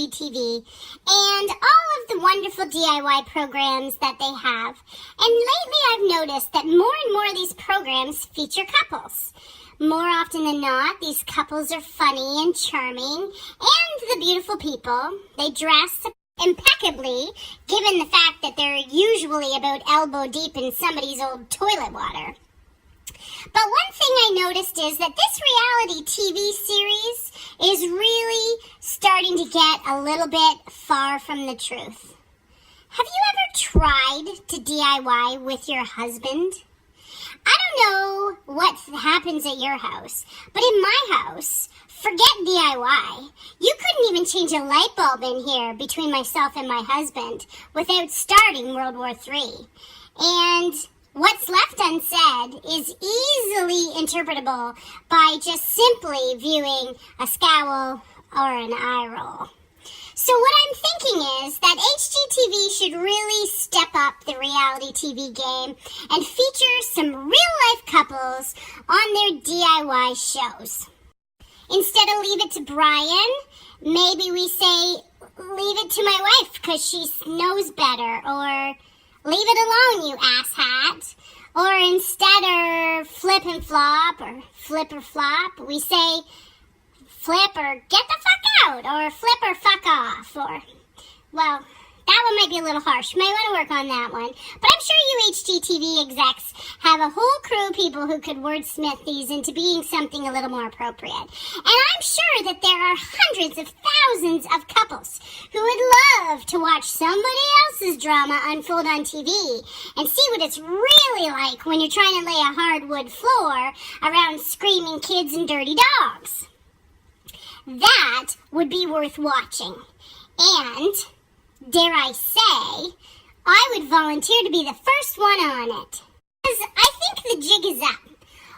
HGTV and all of the wonderful DIY programs that they have. And lately I've noticed that more and more of these programs feature couples. More often than not, these couples are funny and charming and the beautiful people. They dress impeccably, given the fact that they're usually about elbow deep in somebody's old toilet water. But one thing I noticed is that this reality TV series is really starting to get a little bit far from the truth. Have you ever tried to DIY with your husband? I don't know what happens at your house, but in my house, forget DIY. You couldn't even change a light bulb in here between myself and my husband without starting World War III. And what's left unsaid is easily interpretable by just simply viewing a scowl or an eye roll. So what I'm thinking is that HGTV should really step up the reality TV game and feature some real-life couples on their DIY shows. Instead of leave it to Brian, maybe we say leave it to my wife because she knows better, or leave it alone, you asshat. Or instead of flip and flop or flip or flop, we say flip or get the fuck out, or flip or fuck off, or, well, that one might be a little harsh. You might want to work on that one. But I'm sure you HGTV execs have a whole crew of people who could wordsmith these into being something a little more appropriate. And I'm sure that there are hundreds of thousands of couples who would love to watch somebody else's drama unfold on TV and see what it's really like when you're trying to lay a hardwood floor around screaming kids and dirty dogs. That would be worth watching. And, dare I say, I would volunteer to be the first one on it. Because I think the jig is up.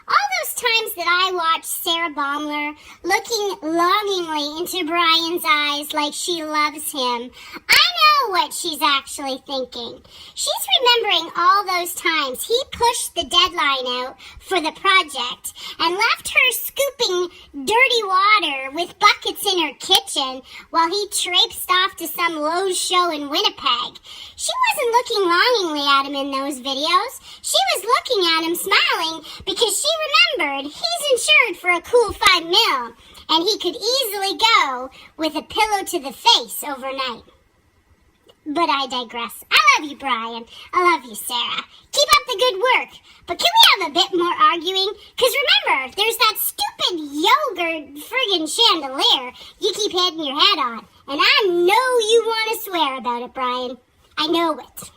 All those times that I watched Sarah Baumler looking longingly into Brian's eyes like she loves him, I know what she's actually thinking. She's remembering all those times he pushed the deadline out for the project and left her scooping dirty water with buckets in her kitchen while he traipsed off to some Lowe's show in Winnipeg. She wasn't looking longingly at him in those videos. She was looking at him smiling because she remembered he's insured for a cool $5 million and he could easily go with a pillow to the face overnight. But I digress. I love you, Brian. I love you, Sarah. Keep up the good work. But can we have a bit more arguing? Because remember, there's that stupid yogurt friggin' chandelier you keep hitting your head on. And I know you want to swear about it, Brian. I know it.